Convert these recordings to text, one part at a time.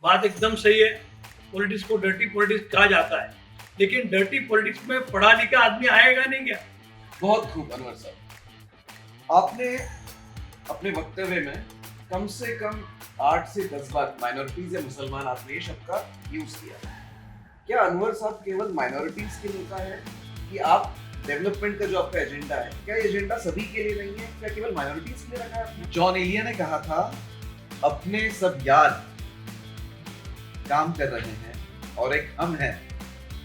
बात एकदम सही है। पॉलिटिक्स को डर्टी पॉलिटिक्स कहा जाता है, लेकिन डर्टी पॉलिटिक्स में पढ़ा लिखा आदमी आएगा नहीं क्या? बहुत खूब अनवर साहब, आपने अपने वक्तव्य में कम से कम 8 से 10 बार माइनॉरिटीज या मुसलमान आपने ये शब्द का यूज किया। क्या अनवर साहब केवल माइनॉरिटीज के नेता है कि आप डेवलपमेंट का जो आपका एजेंडा है, क्या ये एजेंडा सभी के लिए नहीं है? क्या केवल माइनॉरिटीज के लिए रखा है आपने? जॉन एलिया ने कहा था, अपने सब यार काम कर रहे हैं और एक हम हैं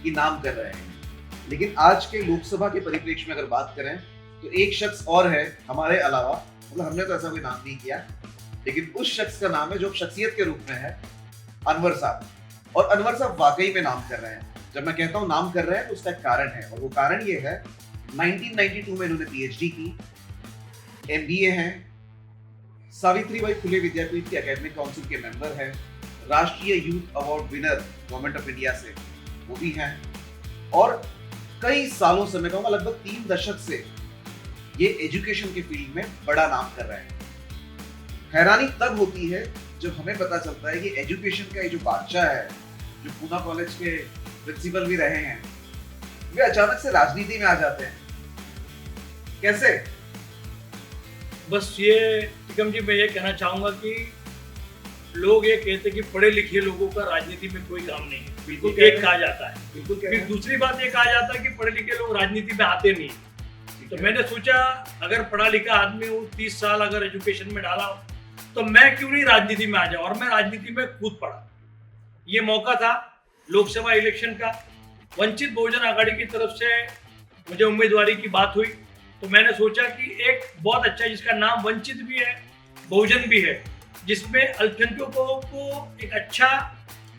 कि नाम कर रहे हैं। लेकिन आज के लोकसभा के परिप्रेक्ष्य में अगर बात करें तो एक शख्स और है हमारे अलावा, मतलब हमने तो ऐसा कोई नाम नहीं किया, लेकिन उस शख्स का नाम है जो शख्सियत के रूप में है अनवर साहब। और अनवर साहब वाकई में नाम कर रहे हैं। जब मैं कहता हूं नाम कर रहे हैं तो उसका एक कारण है, और वो कारण ये है 1992 में इन्होंने पीएचडी की, एमबीए हैं, सावित्रीबाई फुले विद्यापीठ के एकेडमिक काउंसिल के मेंबर हैं, राष्ट्रीय youth award winner government of India से वो भी हैं, और कई सालों से, मैं कहूंगा लगभग 3 दशक से ये एजुकेशन के फील्ड में बड़ा नाम कर रहे हैं। हैरानी तब होती है जब हमें पता चलता है कि एजुकेशन का ये जो बादशाह है, जो पूना कॉलेज के प्रिंसिपल भी रहे हैं, वे अचानक से राजनीति में आ जाते हैं। कैसे? बस ये टिकम जी, मैं ये कहना चाहूंगा कि लोग ये कहते हैं कि पढ़े लिखे लोगों का राजनीति में कोई काम नहीं है, बिल्कुल एक कहा जाता है। बिल्कुल। फिर दूसरी बात ये कहा जाता है कि पढ़े लिखे लोग राजनीति में आते नहीं। तो मैंने सोचा अगर पढ़ा लिखा आदमी हूँ, 30 साल अगर एजुकेशन में डाला तो मैं क्यों नहीं राजनीति में आ जाऊं, और मैं राजनीति में कूद पड़ा। ये मौका था लोकसभा इलेक्शन का, वंचित बहुजन आघाड़ी की तरफ से मुझे उम्मीदवारी की बात हुई, तो मैंने सोचा कि एक बहुत अच्छा, जिसका नाम वंचित भी है बहुजन भी है, जिसमें अल्पसंख्यकों को एक अच्छा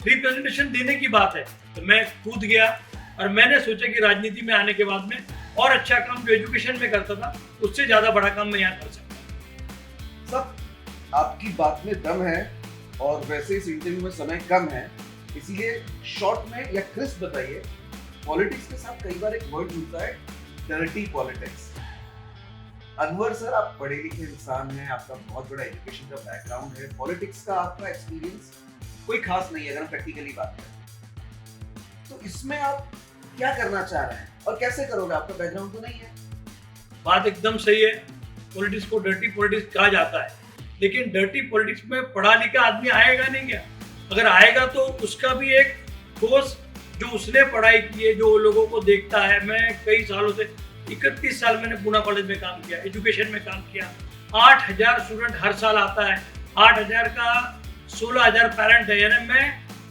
रिप्रेजेंटेशन देने की बात है, तो मैं कूद गया। और मैंने सोचा कि राजनीति में आने के बाद में और अच्छा काम जो एजुकेशन में करता था उससे ज्यादा बड़ा काम मैं यहाँ कर सकता। सब आपकी बात में दम है, और वैसे इस इंटरव्यू में समय कम है, इसीलिए शॉर्ट में या क्रिस्प बताइए। पॉलिटिक्स के साथ कई बार एक वर्ड जुड़ता है, डर्टी पॉलिटिक्स। अनवर सर, आप पढ़े लिखे इंसान हैं, आपका बहुत बड़ा एजुकेशन का बैकग्राउंड है, पॉलिटिक्स का आपका एक्सपीरियंस कोई खास नहीं है अगर हम प्रैक्टिकली बात करें, तो इसमें आप क्या करना चाह रहे हैं और कैसे करोगे? आपका बैकग्राउंड तो नहीं है। बात एकदम सही है। पॉलिटिक्स को डर्टी पॉलिटिक्स कहा जाता है, लेकिन डर्टी पॉलिटिक्स में पढ़ा लिखा आदमी आएगा नहीं क्या? अगर आएगा तो उसका भी एक ठोस, जो उसने पढ़ाई की है, जो लोगों को देखता है। मैं कई सालों से 31 साल मैंने पूना कॉलेज में काम किया, एजुकेशन में काम किया। 8000 स्टूडेंट हर साल आता है, 8000 का 16,000 पेरेंट है, यानी मैं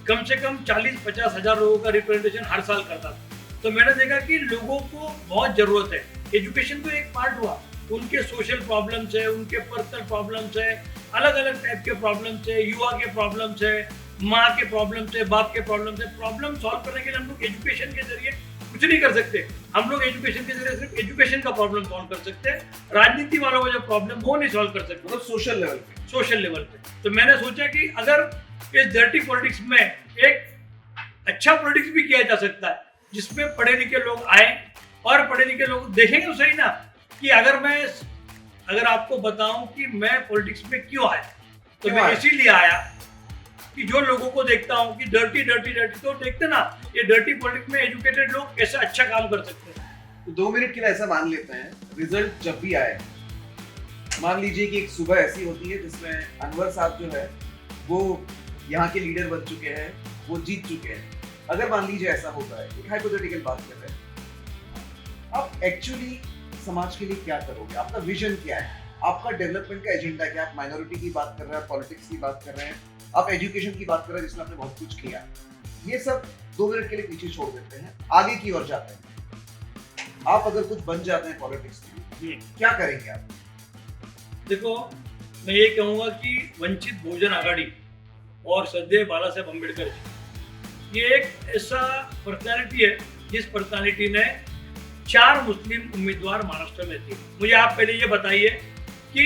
कम से कम 40-50 हजार लोगों का रिप्रेजेंटेशन हर साल करता था। तो मैंने देखा कि लोगों को बहुत जरूरत है। एजुकेशन तो एक पार्ट हुआ, उनके सोशल प्रॉब्लम्स है, उनके पर्सनल प्रॉब्लम्स है, अलग अलग टाइप के प्रॉब्लम्स है, युवा के प्रॉब्लम्स है, माँ के प्रॉब्लम्स है, बाप के प्रॉब्लम्स है। प्रॉब्लम सॉल्व करने के लिए हम लोग एजुकेशन के जरिए कुछ नहीं कर सकते। हम लोग एजुकेशन के जरिए सिर्फ एजुकेशन का प्रॉब्लम सॉल्व कर सकते हैं। राजनीति वालों का जो प्रॉब्लम वो नहीं सॉल्व कर सकते, मतलब सोशल लेवल पे। तो मैंने सोचा कि अगर इस डर्टी पॉलिटिक्स में एक अच्छा पॉलिटिक्स भी किया जा सकता है, जिसमें पढ़े लिखे लोग आए और पढ़े लिखे लोग देखेंगे तो सही ना, कि अगर आपको बताऊं कि मैं पॉलिटिक्स में क्यों आया, तो मैं इसीलिए आया कि जो लोगों को देखता हूं कि डर्टी तो देखते ना, ये डर्टी पॉलिटिक्स में एजुकेटेड लोग कैसे अच्छा काम कर सकते हैं। तो 2 मिनट के लिए ऐसा मान लेते हैं, रिजल्ट जब भी आए, मान लीजिए कि एक सुबह ऐसी होती है जिसमें अनवर साहब जो है वो यहाँ के लीडर बन चुके हैं, वो जीत चुके हैं। अगर मान लीजिए ऐसा होता है, एक हाइपोथेटिकल बात कर रहे हैं, आप एक्चुअली समाज के लिए क्या करोगे? आपका विजन क्या है? आपका डेवलपमेंट का एजेंडा क्या है? आप माइनॉरिटी की बात कर रहे हैं, पॉलिटिक्स की बात कर रहे हैं, आप एजुकेशन की बात कर रहे हैं जिसमें आपने बहुत कुछ किया। ये सब 2 मिनट के लिए पीछे छोड़ देते हैं, आगे की ओर जाते हैं। आप अगर कुछ बन जाते हैं पॉलिटिक्स में, क्या करेंगे आप? देखो, मैं ये कहूँगा कि वंचित बहुजन आघाड़ी और श्रद्धेय बाला साहेब अम्बेडकर जी, ये एक ऐसा पर्सनालिटी है जिस पर्सनालिटी ने 4 मुस्लिम उम्मीदवार महाराष्ट्र में थे। मुझे आप पहले ये बताइए कि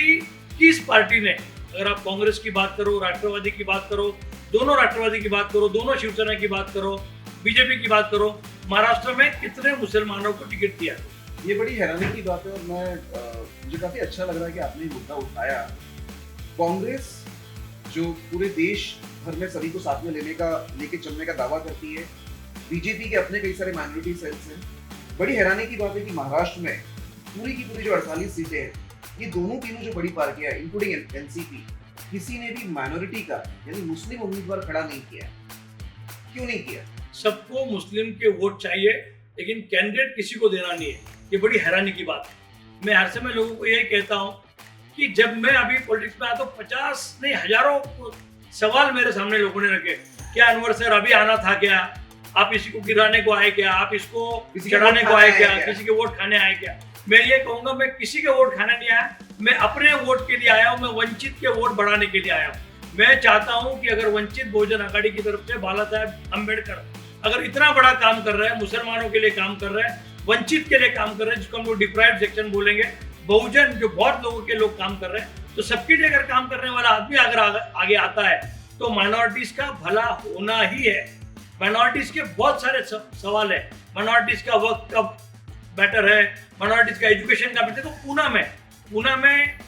किस पार्टी ने, अगर आप कांग्रेस की बात करो, राष्ट्रवादी की बात करो, दोनों राष्ट्रवादी की बात करो, दोनों शिवसेना की बात करो, बीजेपी की बात करो, महाराष्ट्र में कितने मुसलमानों को टिकट दिया? ये बड़ी हैरानी की बात है, और मुझे काफी अच्छा लग रहा है कि आपने ये मुद्दा उठाया। कांग्रेस जो पूरे देश भर में सभी को साथ में लेके चलने का दावा करती है। बीजेपी के अपने कई सारे माइनॉरिटी सेल्स हैं। बड़ी हैरानी की बात है कि महाराष्ट्र में पूरी की पूरी जो 48 सीटें हैं, ये दोनों तीनों जो बड़ी पार्टियां हैं, इंक्लूडिंग एनसीपी, किसी ने भी माइनॉरिटी का यानी मुस्लिम उम्मीदवार खड़ा नहीं किया। क्यों नहीं किया? सबको मुस्लिम के वोट चाहिए, लेकिन कैंडिडेट किसी को देना नहीं है। ये बड़ी हैरानी की बात है। मैं हर समय लोगों को यही कहता हूँ कि जब मैं अभी पॉलिटिक्स में आया तो 50 नहीं हजारों सवाल मेरे सामने लोगों ने रखे। क्या अनवर सर अभी आना था क्या? आप इसी को गिराने को आए क्या? आप इसको चढ़ाने को आए क्या? किसी के वोट खाने आए क्या? मैं ये कहूंगा, मैं किसी के वोट खाने नहीं आया। मैं अपने वोट के लिए आया हूँ। मैं वंचित के वोट बढ़ाने के लिए आया हूँ। मैं चाहता हूँ कि अगर वंचित बहुजन अघाड़ी की तरफ से बाला साहेब अम्बेडकर अगर इतना बड़ा काम कर रहे हैं, मुसलमानों के लिए काम कर रहे हैं, वंचित के लिए काम कर रहे हैं, जिसको हम लोग डिप्राइव्ड सेक्शन बोलेंगे, बहुजन जो बहुत लोगों के लोग काम कर रहे हैं, तो सबके लिए अगर काम करने वाला आदमी अगर आगे आता है तो माइनॉरिटीज का भला होना ही है। माइनॉरिटीज के बहुत सारे सवाल है। माइनॉरिटीज का वर्क कब बेटर है, माइनॉरिटीज का एजुकेशन का बेटर। तो पूना में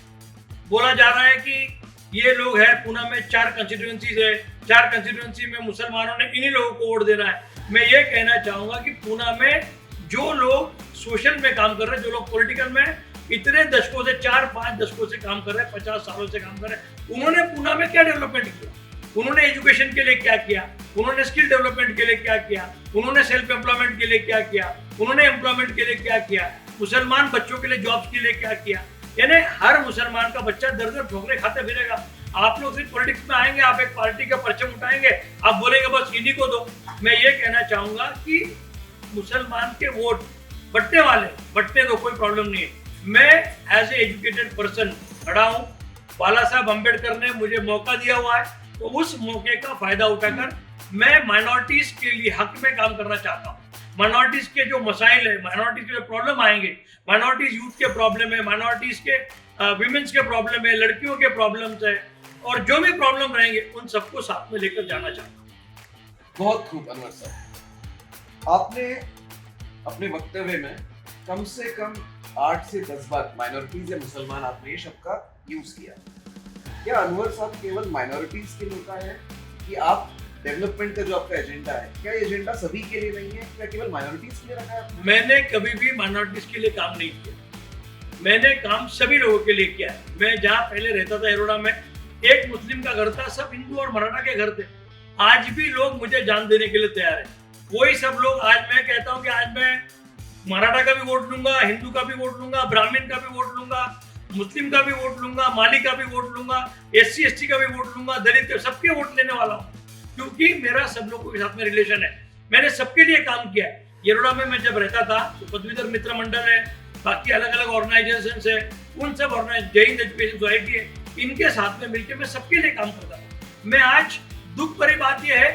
बोला जा रहा है कि ये लोग है, पूना में 4 कंस्टिट्यूएंसीज है, 4 कंस्टिट्यूएंसी में मुसलमानों ने इन्हीं लोगों को वोट देना है। मैं ये कहना चाहूंगा कि पूना में जो लोग सोशल में काम कर रहे हैं, जो लोग पॉलिटिकल में इतने दशकों से 4-5 दशकों से काम कर रहे हैं, 50 सालों से काम कर रहे हैं, उन्होंने पूना में क्या डेवलपमेंट किया? उन्होंने एजुकेशन के लिए क्या किया? उन्होंने स्किल डेवलपमेंट के लिए क्या किया? उन्होंने सेल्फ एम्प्लॉयमेंट के लिए क्या किया? उन्होंने एम्प्लॉयमेंट के लिए क्या किया? मुसलमान बच्चों के लिए जॉब्स के लिए क्या किया? यानी हर मुसलमान का बच्चा दर ठोकरे खाते फिरेगा। आप लोग सिर्फ पॉलिटिक्स में आएंगे, आप एक पार्टी का परचम उठाएंगे, आप बोलेंगे बस इन्हीं को दो। मैं ये कहना चाहूंगा कि मुसलमान के वोट बटने दो, कोई प्रॉब्लम नहीं है। मैं एज ए एजुकेटेड पर्सन खड़ा हूँ। बाला साहब अम्बेडकर ने मुझे मौका दिया हुआ है, तो उस मौके का फायदा उठाकर मैं माइनॉरिटीज के लिए हक में काम करना चाहता हूँ। माइनॉरिटीज के जो मसाइल है, माइनॉरिटीज के जो प्रॉब्लम आएंगे, माइनॉरिटीज यूथ के प्रॉब्लम है, माइनॉरिटीज के विमेंस के प्रॉब्लम है, लड़कियों के प्रॉब्लम्स है, और जो भी प्रॉब्लम रहेंगे उन सबको साथ में लेकर जाना चाहता हूँ। बहुत खूब अनवर साहब, आपने अपने वक्तव्य में कम से कम 8 से 10 बार माइनॉरिटीज या मुसलमान आपने ये शब्द का यूज किया। क्या अनवर साहब केवल माइनॉरिटीज के नेता है कि आप डेवलपमेंट का जो आपका एजेंडा है, क्या ये एजेंडा सभी के लिए नहीं है? क्या केवल माइनॉरिटीज के लिए रखा है? मैंने कभी भी माइनॉरिटीज के लिए काम नहीं किया। मैंने काम सभी लोगों के लिए किया है। मैं जहाँ पहले रहता था एरोडा में, एक मुस्लिम का घर था, सब हिंदू और मराठा के घर थे। आज भी लोग मुझे जान देने के लिए तैयार है। वही सब लोग, आज मैं कहता हूँ कि आज मैं मराठा का भी वोट लूंगा, हिंदू का भी वोट लूंगा, ब्राह्मण का भी वोट लूंगा, मुस्लिम का भी वोट लूंगा, माली का भी वोट लूंगा, SC ST का भी वोट लूंगा, दलित के सबके वोट लेने वाला हूँ, क्योंकि मेरा सब लोगों के साथ में रिलेशन है। मैंने सबके लिए काम किया है। येरोडा में मैं जब रहता था तो पदवीधर मित्र मंडल है, बाकी अलग अलग ऑर्गेनाइजेशन है, उन सब जय हिंद एजुकेशन सोसाइटी है, इनके साथ में मिलकर मैं सबके लिए काम करता था। मैं आज दुख भरी बात यह है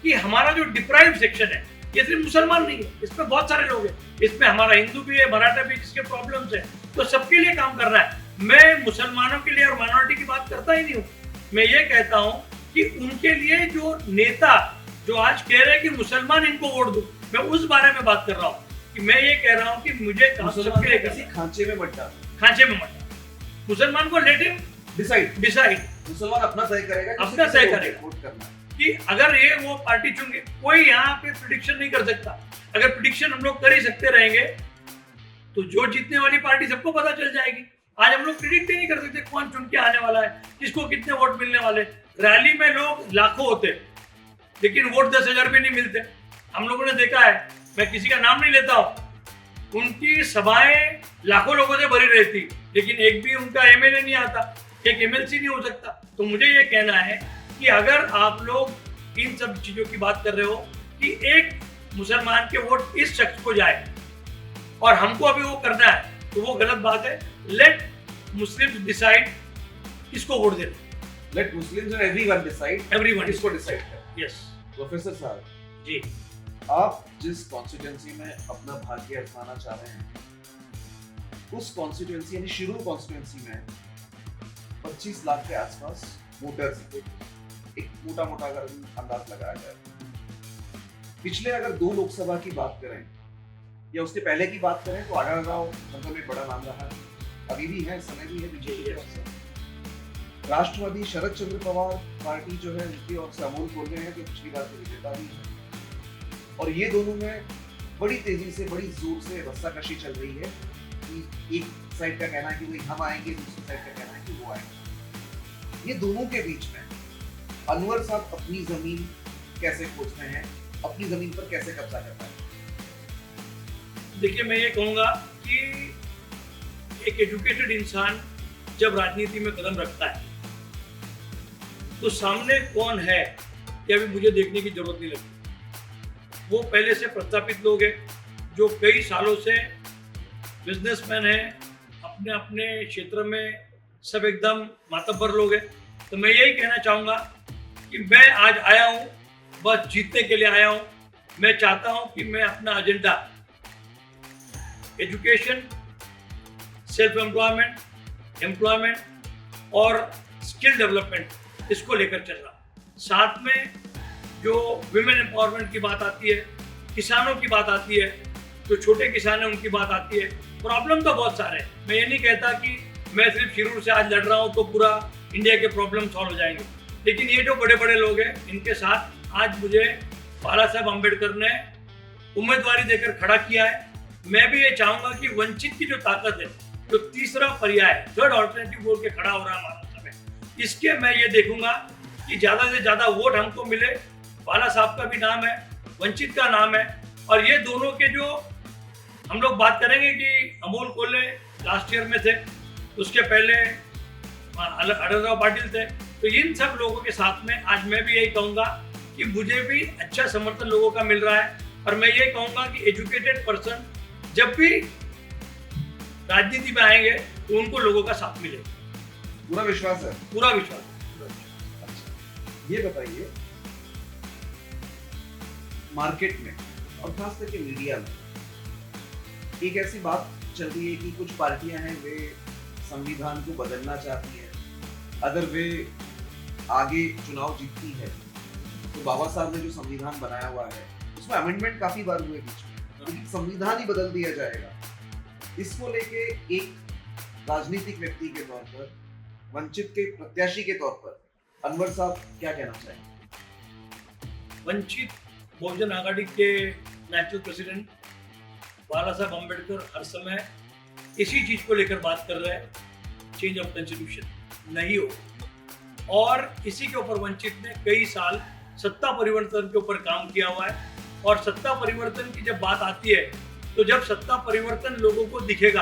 कि हमारा जो डिप्राइव्ड सेक्शन है, ये सिर्फ मुसलमान नहीं है, इसमें बहुत सारे लोग हैं, इसमें हमारा हिंदू भी है, मराठा भी, जिसके प्रॉब्लम्स है, तो सबके लिए काम कर रहा है। मैं मुसलमानों के लिए और माइनॉरिटी की बात करता ही नहीं हूँ। मैं ये कहता हूँ कि उनके लिए जो नेता जो आज कह रहे हैं कि मुसलमान इनको वोट दो, मैं उस बारे में बात कर रहा हूँ कि मैं ये कह रहा हूँ कि मुझे सबके लिए किसी खांचे में मत डाल, खांचे में मत डाल। मुसलमान को लेट हिम डिसाइड। मुसलमान अपना तय करेगा, अपना तय करेगा वोट करना है कि अगर ये वो पार्टी चुनेंगे। कोई यहाँ पे प्रेडिक्शन नहीं कर सकता। अगर प्रेडिक्शन हम लोग कर ही सकते रहेंगे तो जो जीतने वाली पार्टी सबको पता चल जाएगी। आज हम लोग प्रिडिक्ट ही नहीं कर सकते कौन चुन के आने वाला है, किसको कितने वोट मिलने वाले। रैली में लोग लाखों होते लेकिन वोट 10,000 भी नहीं मिलते। हम लोगों ने देखा है, मैं किसी का नाम नहीं लेता हूँ, उनकी सभाएं लाखों लोगों से भरी रहती, लेकिन एक भी उनका MLA नहीं आता, एक MLC नहीं हो सकता। तो मुझे ये कहना है कि अगर आप लोग इन सब चीजों की बात कर रहे हो कि एक मुसलमान के वोट इस शख्स को जाए और हमको अभी वो करना है, तो वो गलत बात है। लेट मुस्लिम्स डिसाइड किसको वोट देना। Let Muslims and everyone decide किसको डिसाइड करना। यस प्रोफेसर साहब जी, आप जिस कॉन्स्टिट्यूएंसी में अपना भाग्य आजमाना चाह रहे हैं, उस कॉन्स्टिट्यूएंसी यानी शिरूर कॉन्स्टिट्यूएंसी में 25 लाख के आसपास वोटर्स, एक मोटा अगर अंदाज लगाया जाए, पिछले अगर 2 लोकसभा की बात करें या उसके पहले की बात करें तो आढाव राव मतलब एक बड़ा नाम रहा है, अभी भी है, समय भी है बीजेपी के। राष्ट्रवादी शरद चंद्र पवार पार्टी जो है उनकी ओर से अमोल कोल्ले हैं जो पिछली बार के विजेता भी है, और ये दोनों में बड़ी तेजी से बड़ी जोर से रस्साकशी चल रही है कि एक साइड का कहना है कि भाई हम आएंगे, दूसरी साइड का कहना है कि वो आएंगे। ये दोनों के बीच में अनवर साहब अपनी जमीन कैसे खोजते हैं, अपनी जमीन पर कैसे कब्जा करता है? देखिए, मैं ये कहूँगा कि एक एजुकेटेड इंसान जब राजनीति में कदम रखता है तो सामने कौन है ये अभी मुझे देखने की जरूरत नहीं लगती। वो पहले से प्रस्थापित लोग हैं जो कई सालों से बिजनेसमैन हैं, अपने अपने क्षेत्र में सब एकदम मातब्बर लोग हैं। तो मैं यही कहना चाहूँगा कि मैं आज आया हूँ बस जीतने के लिए आया हूँ। मैं चाहता हूँ कि मैं अपना agenda education, self employment, employment और स्किल डेवलपमेंट इसको लेकर चल रहा हूँ। साथ में जो विमेन एम्पावरमेंट की बात आती है, किसानों की बात आती है, जो छोटे किसान हैं उनकी बात आती है। प्रॉब्लम तो बहुत सारे हैं, मैं ये नहीं कहता कि मैं सिर्फ शिरूर से आज लड़ रहा हूँ तो पूरा इंडिया के प्रॉब्लम सॉल्व हो जाएंगे, लेकिन ये जो बड़े बड़े लोग हैं इनके साथ आज मुझे बाला साहब अम्बेडकर ने उम्मीदवारी देकर खड़ा किया है। मैं भी ये चाहूँगा कि वंचित की जो ताकत है, जो तीसरा पर्याय, थर्ड ऑल्टरनेटिव बोल के खड़ा हो रहा है महाराष्ट्र में, इसके मैं ये देखूंगा कि ज़्यादा से ज़्यादा वोट हमको मिले। बाला साहब का भी नाम है, वंचित का नाम है, और ये दोनों के जो हम लोग बात करेंगे कि अमोल कोल्ले लास्ट ईयर में थे, उसके पहले अड़रराव पाटिल थे, तो इन सब लोगों के साथ में आज मैं भी यही कहूँगा कि मुझे भी अच्छा समर्थन लोगों का मिल रहा है। और मैं ये कहूँगा कि एजुकेटेड पर्सन जब भी राजनीति में आएंगे तो उनको लोगों का साथ मिलेगा। पूरा विश्वास है? पूरा विश्वास। अच्छा, ये बताइए, मार्केट में और खास करके मीडिया में एक ऐसी बात चल रही है कि कुछ पार्टियां हैं वे संविधान को बदलना चाहती है, अगर वे आगे चुनाव जीतती है तो बाबा साहब ने जो संविधान बनाया हुआ है उसमें अमेंडमेंट काफी बार हुए बीच में, संविधान ही बदल दिया जाएगा। इसको लेके एक राजनीतिक व्यक्ति के तौर पर, वंचित के प्रत्याशी के तौर पर अनवर साहब क्या कहना चाहेंगे? वंचित बहुजन आघाड़ी के नेशनल प्रेसिडेंट बाला साहब अम्बेडकर हर समय इसी चीज को लेकर बात कर रहे हैं, चेंज ऑफ कॉन्स्टिट्यूशन नहीं हो, और इसी के ऊपर वंचित ने कई साल सत्ता परिवर्तन के ऊपर काम किया हुआ है। और सत्ता परिवर्तन की जब बात आती है तो जब सत्ता परिवर्तन लोगों को दिखेगा,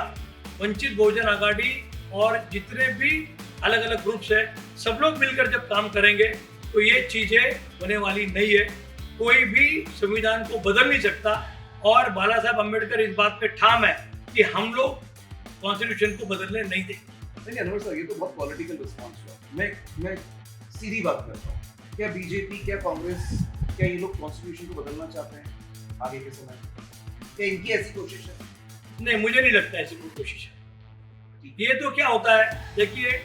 वंचित बहुजन आघाड़ी और जितने भी अलग अलग ग्रुप्स है सब लोग मिलकर जब काम करेंगे तो ये चीजें होने वाली नहीं है। कोई भी संविधान को बदल नहीं सकता, और बाला साहब अम्बेडकर इस बात पे ठाम है कि हम लोग कॉन्स्टिट्यूशन को बदलने नहीं देंगे। नहीं अनवर साहब, ये तो बहुत पॉलिटिकल रिस्पॉन्स हुआ। मैं सीधी बात करता हूँ, क्या बीजेपी, क्या कांग्रेस, क्या ये लोग कॉन्स्टिट्यूशन को बदलना चाहते हैं आगे के समय? क्या इनकी ऐसी कोशिश है? नहीं, मुझे नहीं लगता ऐसी कोई कोशिश है। ये तो क्या होता है, देखिए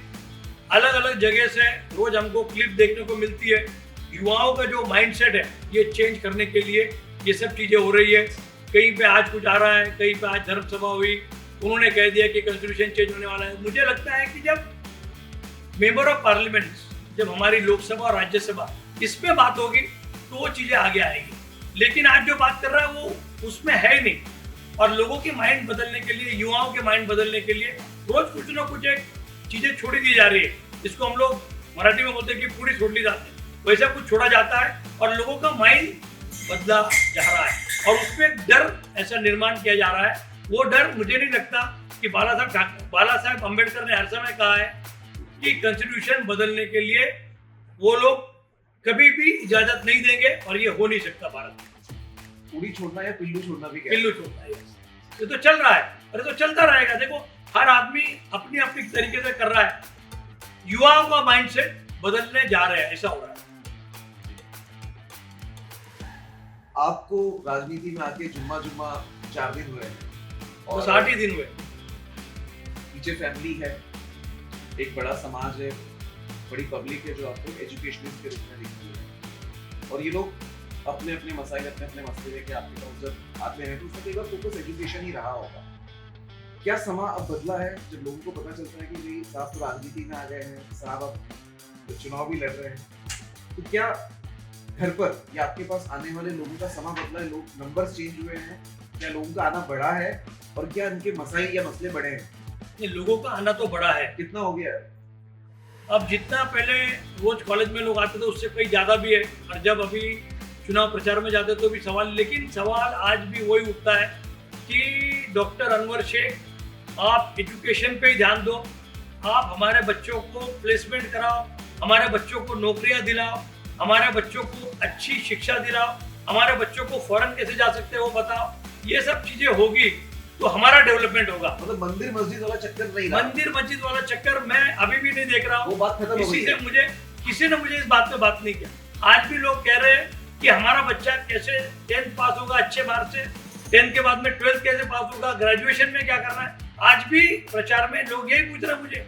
अलग अलग जगह से रोज हमको क्लिप देखने को मिलती है, युवाओं का जो माइंडसेट है ये चेंज करने के लिए ये सब चीजें हो रही है। कहीं पे आज कुछ आ रहा है, कहीं पे आज धर्म सभा हुई, उन्होंने कह दिया कि कॉन्स्टिट्यूशन चेंज होने वाला है। मुझे लगता है कि जब मेंबर ऑफ पार्लियामेंट, जब हमारी लोकसभा और राज्यसभा इस पे बात होगी तो वो चीजें आगे आएगी, लेकिन आज जो बात कर रहा है वो उसमें है ही नहीं। और लोगों के माइंड बदलने के लिए, युवाओं के माइंड बदलने के लिए रोज कुछ ना कुछ एक चीजें छोड़ी दी जा रही है, जिसको हम लोग मराठी में बोलते हैं कि पूरी छोड़ ली जाती है, वैसा कुछ छोड़ा जाता है और लोगों का माइंड बदला जा रहा है और उसमें डर ऐसा निर्माण किया जा रहा है। वो डर मुझे नहीं लगता कि बाला साहब अम्बेडकर ने हर समय कहा है कि कॉन्स्टिट्यूशन बदलने के लिए वो लोग कभी भी इजाजत नहीं देंगे, और ये हो नहीं सकता भारत में। पूरी छोड़ना या पिल्लू छोड़ना भी पिल्लू छोड़ना है, ये तो चल रहा है। अरे तो चलता रहेगा, देखो हर आदमी अपनी अपनी तरीके से कर रहा है, युवाओं का माइंडसेट बदलने जा रहे हैं, ऐसा हो रहा है। आपको राजनीति में आके जुम्मा 4 दिन हुए हैं और 60 ही दिन हुए। पीछे फैमिली है, एक बड़ा समाज है, बड़ी पब्लिक है जो आपको एजुकेशनिस्ट के रूप में दिखती है, और ये लोग अपने अपने मसाइल, अपने अपने मसले लेके आपके पास जब आते हैं तो उसका कई बार फोकस एजुकेशन ही रहा होगा। क्या समा अब बदला है जब लोगों को पता चलता है कि भाई साहब तो राजनीति में आ गए हैं, साहब अब चुनाव भी लड़ रहे हैं, तो क्या घर पर या आपके पास आने वाले लोगों का समा बदला है, लोग नंबर्स चेंज हुए हैं, क्या लोगों का आना बढ़ा है और क्या इनके मसाइल या मसले बढ़े हैं? ये लोगों का आना तो बड़ा है। कितना हो गया है? अब जितना पहले रोज कॉलेज में लोग आते थे उससे कहीं ज़्यादा भी है, और जब अभी चुनाव प्रचार में जाते तो भी सवाल, लेकिन सवाल आज भी वही उठता है कि डॉक्टर अनवर शेख, आप एजुकेशन पे ही ध्यान दो, आप हमारे बच्चों को प्लेसमेंट कराओ, हमारे बच्चों को नौकरियां दिलाओ, हमारे बच्चों को अच्छी शिक्षा दिलाओ, हमारे बच्चों को फॉरेन कैसे जा सकते हैं वो बताओ। ये सब चीजें होगी तो हमारा डेवलपमेंट होगा। मतलब मंदिर मस्जिद वाला चक्कर नहीं रहा। मंदिर मस्जिद वाला चक्कर मैं अभी भी नहीं देख रहा हूँ। वो बात खत्म हो गई है। किसी ने मुझे इस बात पे बात नहीं किया। आज भी लोग कह रहे हैं कि हमारा बच्चा कैसे 10th पास होगा अच्छे मार्क्स से, 10th के बाद में 12th कैसे पास होगा, ग्रेजुएशन में क्या करना है। आज भी प्रचार में लोग यही पूछ रहे हैं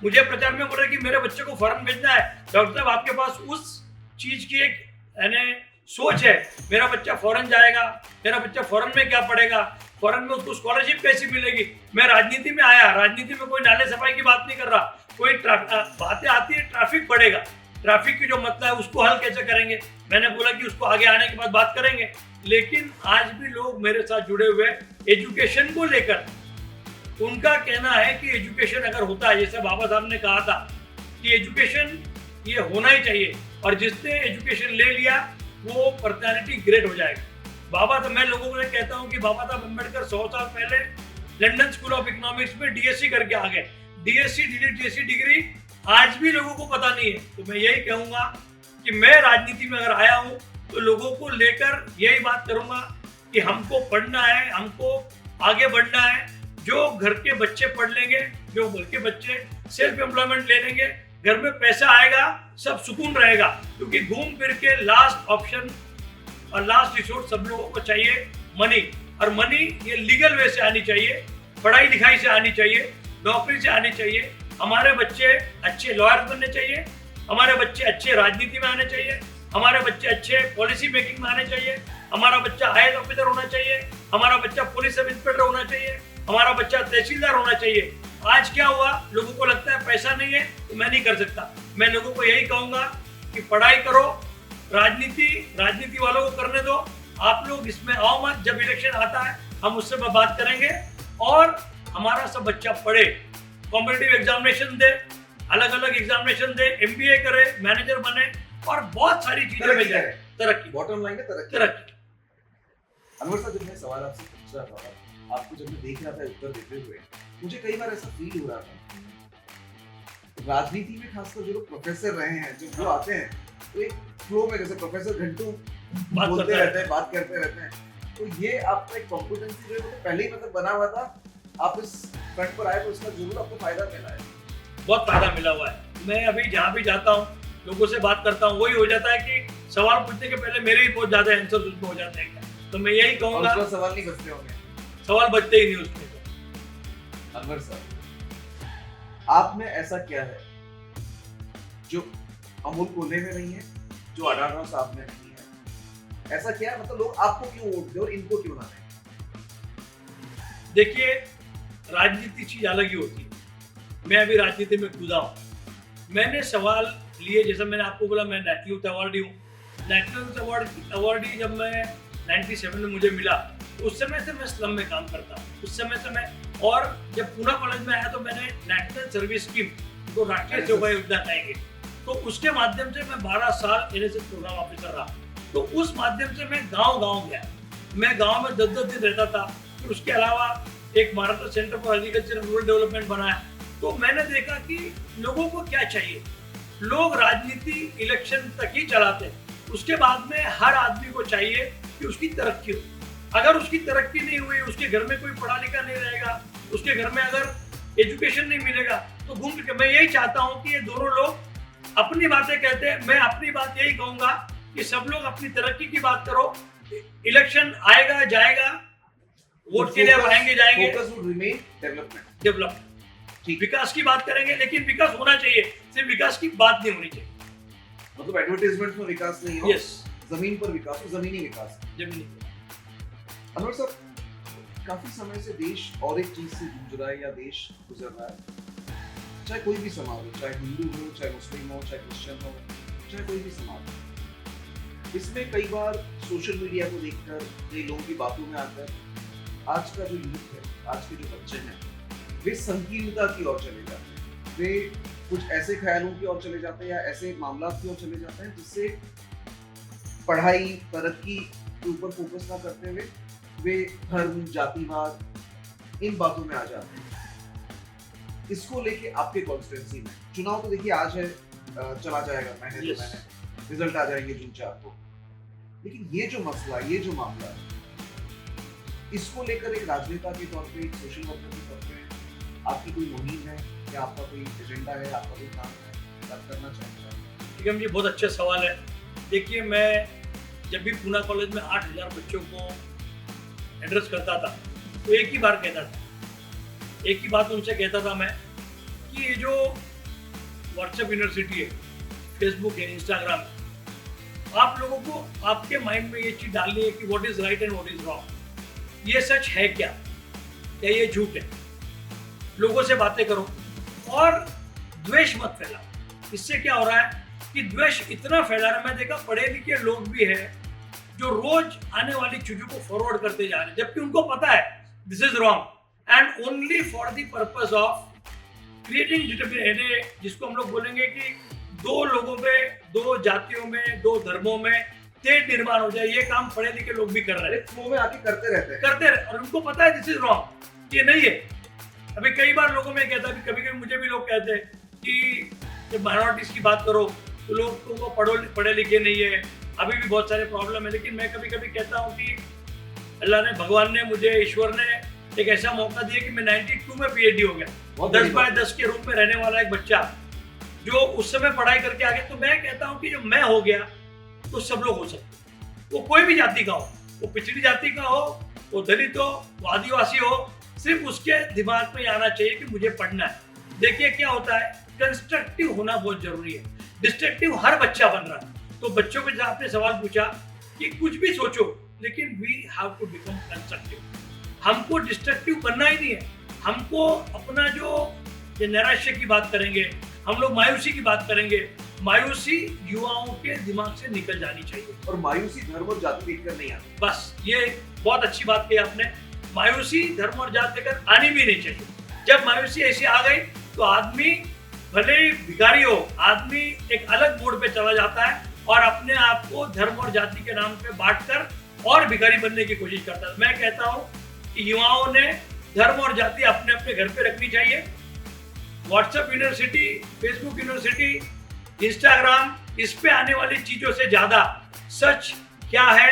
मुझे प्रचार में बोल रहे कि मेरे बच्चे को फॉरेन भेजना है। डॉक्टर साहब आपके पास उस चीज की एक यानी सोच है, मेरा बच्चा फॉरेन जाएगा, मेरा बच्चा फॉरेन में क्या पढ़ेगा, फॉरेन में उसको स्कॉलरशिप कैसी मिलेगी। मैं राजनीति में आया, राजनीति में कोई नाले सफाई की बात नहीं कर रहा, कोई बातें आती है ट्रैफिक बढ़ेगा, ट्रैफिक की जो मसला है उसको हल कैसे करेंगे। मैंने बोला कि उसको आगे आने के बाद बात करेंगे। लेकिन आज भी लोग मेरे साथ जुड़े हुए एजुकेशन को लेकर, उनका कहना है कि एजुकेशन अगर होता है, जैसे बाबा साहब ने कहा था कि एजुकेशन ये होना ही चाहिए, और जिसने एजुकेशन ले लिया वो पर्सनैलिटी ग्रेट हो जाएगा। बाबा साहब, मैं लोगों को कहता हूँ कि बाबा साहब अम्बेडकर 100 साल पहले लंदन स्कूल ऑफ इकोनॉमिक्स में डीएससी करके आ गए। डीएससी डिग्री आज भी लोगों को पता नहीं है। तो मैं यही कहूँगा कि मैं राजनीति में अगर आया हूँ तो लोगों को लेकर यही बात करूँगा कि हमको पढ़ना है, हमको आगे बढ़ना है। जो घर के बच्चे पढ़ लेंगे, जो घर के बच्चे सेल्फ एम्प्लॉयमेंट ले लेंगे, घर में पैसा आएगा, सब सुकून रहेगा। क्योंकि घूम फिर के लास्ट ऑप्शन और लास्ट रिसोर्स सब लोगों को चाहिए मनी, और मनी ये लीगल वे से आनी चाहिए, पढ़ाई लिखाई से आनी चाहिए, नौकरी से आनी चाहिए। हमारे बच्चे अच्छे लॉयर्स बनने चाहिए, हमारे बच्चे अच्छे राजनीति में आने चाहिए, हमारे बच्चे अच्छे पॉलिसी मेकिंग में आने चाहिए, हमारा बच्चा IAS ऑफिसर होना चाहिए, हमारा बच्चा पुलिस सब इंस्पेक्टर होना चाहिए, हमारा बच्चा तहसीलदार होना चाहिए। आज क्या हुआ, लोगों को लगता है पैसा नहीं है तो मैं नहीं कर सकता। मैं लोगों को यही कहूंगा कि पढ़ाई करो, राजनीति वालों को करने दो, आप लोग इसमें आओ मत। जब इलेक्शन आता है हम उससे बात करेंगे, और हमारा सब बच्चा पढ़े, कॉम्पिटिटिव एग्जामिनेशन दे, अलग अलग एग्जामिनेशन दे, MBA करे, मैनेजर बने, और बहुत सारी चीजें में जाए, तरक्की। बॉटम लाइन है तरक्की। अनवर साहब, जब मैं सवाल आपसे पूछ रहा था, आपको जब मैं देख रहा था उत्तर देते हुए, मुझे कई बार ऐसा फील हो रहा था, राजनीति में खासकर जो लोग प्रोफेसर रहे हैं, जो वो आते हैं तो एक फ्लो में, जैसे प्रोफेसर घंटों बोलते रहते हैं, बात करते रहते हैं, तो ये आपका एक कॉम्पिटेंसी जो है पहले ही मतलब बना हुआ था, आप इस फ्रंट पर आए तो उसका जरूर आपको फायदा मिला है। बहुत फायदा मिला हुआ है। मैं अभी जहाँ भी जाता हूँ, लोगों से बात करता हूँ, वही हो जाता है कि सवाल पूछने के पहले मेरे ही बहुत ज्यादा आंसर उसमें हो जाते हैं। तो मैं यही कहूँगा, सवाल नहीं बचते होंगे, सवाल बचते ही नहीं उसमें। अनवर साहब, आपने ऐसा क्या है जो अमूल कोल्हे में नहीं है, जो अडाना साहब में नहीं है? ऐसा क्या मतलब लोग आपको क्यों वोट दें और इनको क्यों ना दें? देखिए, राजनीति चीज अलग ही होती है। मैं अभी राजनीति में कूदा हूँ। मैंने सवाल लिए, जैसा मैंने आपको बोला, मैं नेशनल यूथ अवार्डी हूँ। नेशनल यूथ अवार्डी जब मैं 97 में मुझे मिला, तो उस समय से मैं स्लम में काम करता हूँ। उस समय से मैं, और जब पूना कॉलेज में आया तो मैंने नेशनल सर्विस स्कीम, तो राष्ट्रीय सेवा योजना कहेंगे, तो उसके माध्यम से मैं 12 साल NSS प्रोग्राम ऑफिसर रहा। तो उस माध्यम से मैं गांव गया, मैं गांव में 10-10 दिन रहता था। फिर उसके अलावा एक Maharashtra centre for agriculture and rural development बनाया। तो मैंने देखा कि लोगों को क्या चाहिए। लोग राजनीति इलेक्शन तक ही चलाते हैं, उसके बाद में हर आदमी को चाहिए कि उसकी तरक्की हो। अगर उसकी तरक्की नहीं हुई, उसके घर में कोई पढ़ा लिखा नहीं रहेगा, उसके घर में अगर एजुकेशन नहीं मिलेगा, तो घूम के मैं यही चाहता हूँ कि ये दोनों लोग अपनी बातें कहते हैं, मैं अपनी बात यही कहूंगा कि सब लोग अपनी तरक्की की बात करो। इलेक्शन आएगा जाएगा, वोट के लिए आएंगे जाएंगे, डेवलपमेंट, विकास की बात करेंगे, लेकिन विकास होना चाहिए, सिर्फ विकास की बात नहीं होनी चाहिए। मतलब एडवर्टाइजमेंट में विकास नहीं हो, यस, जमीन पर विकास हो, जमीनी विकास। जमीनी। अनवर साहब, काफी समय से देश और एक चीज से जूझ रहा है या देश गुजर रहा है, चाहे कोई भी समाज हो, चाहे हिंदू हो, चाहे मुस्लिम हो, चाहे क्रिश्चियन हो, चाहे कोई भी समाज हो, इसमें कई बार सोशल मीडिया को देखकर कई लोगों की बातों में आकर आज का जो यूथ है, आज के जो बच्चे हैं, वे संकीर्णता की ओर चले जाते हैं, वे कुछ ऐसे ख्यालों की ओर चले जाते हैं या ऐसे मामला की ओर चले जाते हैं जिससे पढ़ाई तरक्की के ऊपर फोकस ना करते हुए वे धर्म जातिवाद इन बातों में आ जाते हैं। इसको लेके आपके कॉन्स्टिट्यूंसी में चुनाव तो देखिए आज है, चला जाएगा महीने दो महीने, रिजल्ट आ जाएंगे जून 4 को, लेकिन ये जो मसला, ये जो मामला है, इसको लेकर एक राजनेता के तौर पे, एक सोशल वर्कर के तौर पे आपकी कोई मुहिम है या आपका कोई एजेंडा है, आपका कोई काम है, बात करना चाहते हैं? ठीक है, मुझे बहुत अच्छा सवाल है। देखिए, मैं जब भी पूना कॉलेज में 8,000 बच्चों को एड्रेस करता था तो एक ही बार कहता था, एक ही बात उनसे कहता था मैं कि ये जो व्हाट्सएप यूनिवर्सिटी है, फेसबुक है, इंस्टाग्राम है, आप लोगों को आपके माइंड में ये चीज़ डालनी है कि what is right and what is wrong, ये सच है क्या या ये झूठ है। लोगों से बातें करो और द्वेष मत फैलाओ। इससे क्या हो रहा है कि द्वेष इतना फैला रहा है, मैं देखा पढ़े लिखे लोग भी हैं जो रोज आने वाली चीजों को फॉरवर्ड करते जा रहे हैं, जबकि उनको पता है this is wrong and only for the purpose of creating, जिसको हम लोग बोलेंगे कि दो लोगों में, दो जातियों में, दो धर्मों में तेज निर्माण हो जाए। ये काम पढ़े लिखे लोग भी कर रहे हैं, फ्लो में आके करते रहते हैं और उनको पता है दिस इज रॉन्ग, ये नहीं है। अभी कई बार लोगों में कहता है, कभी कभी मुझे भी लोग कहते हैं कि जब माइनॉरिटीज की बात करो तो लोग तुमको पढ़े लिखे नहीं है, अभी भी बहुत सारे प्रॉब्लम है। लेकिन मैं कभी कभी कहता हूँ कि अल्लाह ने, भगवान ने मुझे, ईश्वर ने एक ऐसा मौका दिया कि मैं 92 में PhD हो गया, 10/10 के रूप में रहने वाला एक बच्चा जो उस समय पढ़ाई करके आ गया। तो मैं कहता हूँ कि जब मैं हो गया तो सब लोग हो सकते, वो कोई भी जाति का हो, वो पिछड़ी जाति का हो, वो दलित हो, वो आदिवासी हो, सिर्फ उसके दिमाग में आना चाहिए कि मुझे पढ़ना है। देखिए क्या होता है, कंस्ट्रक्टिव होना बहुत जरूरी है, डिस्ट्रक्टिव हर बच्चा बन रहा है। तो बच्चों को जब आपने सवाल पूछा कि कुछ भी सोचो, लेकिन we have to become constructive. हमको डिस्ट्रक्टिव बनना ही नहीं है, हमको अपना जो ये नैराश्य की बात करेंगे, हम लोग मायूसी की बात करेंगे, मायूसी युवाओं के दिमाग से निकल जानी चाहिए। और मायूसी धर्म और जाति देखकर नहीं आती। बस ये बहुत अच्छी बात कही आपने, मायूसी धर्म और जाति देखकर आनी भी नहीं चाहिए। जब मायूसी ऐसी आ गई तो आदमी भले ही भिखारी हो, आदमी एक अलग मोड़ पे चला जाता है और अपने आप को धर्म और जाति के नाम पे बांटकर और भिखारी बनने की कोशिश करता है। मैं कहता हूँ कि युवाओं ने धर्म और जाति अपने अपने घर पे रखनी चाहिए। WhatsApp university, Facebook university, Instagram, इस पे आने वाली चीजों से ज्यादा सच क्या है,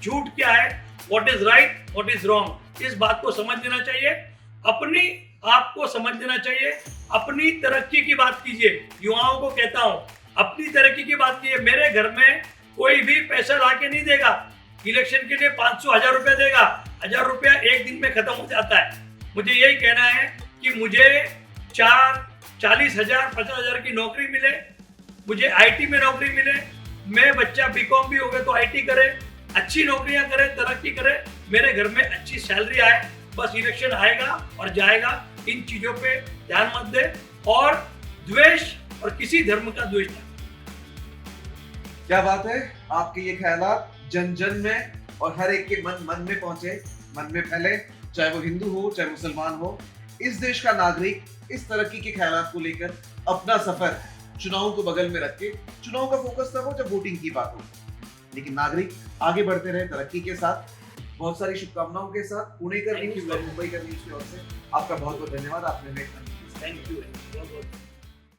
झूठ क्या है, what is right, what is wrong, इस बात को समझ लेना चाहिए, अपनी आप को समझ लेना चाहिए, अपनी तरक्की की बात कीजिए। युवाओं को कहता हूं, अपनी तरक्की की बात कीजिए। मेरे घर में कोई भी पैसा लाके नहीं देगा, इलेक्शन के लिए 500-1000 रुपया देगा, 1000 रुपया एक दिन में खत्म हो जाता है। मुझे यही कहना है कि मुझे 40,000 50,000 की नौकरी मिले, मुझे IT में नौकरी मिले, मैं बच्चा BCom भी हो गया तो IT करे, अच्छी नौकरियां करे, तरक्की करे, मेरे घर में अच्छी सैलरी आए, बस इलेक्शन आएगा और जाएगा। इन चीजों पे ध्यान मत दे और द्वेष और किसी धर्म का द्वेष नहीं। क्या बात है, आपके ये ख्यालात जन जन में और हर एक के मन मन में पहुंचे, मन में फैले, चाहे वो हिंदू हो चाहे मुसलमान हो। इस देश का नागरिक इस तरक्की के ख्यालात को लेकर अपना सफर चुनाव को बगल में रख के, चुनाव का फोकस तब हो जब वोटिंग की बात हो, लेकिन नागरिक आगे बढ़ते रहे तरक्की के साथ। बहुत सारी शुभकामनाओं के साथ पुणे का न्यूज़ और मुंबई का न्यूज़ की ओर से आपका बहुत बहुत धन्यवाद। आपने थैंक यू।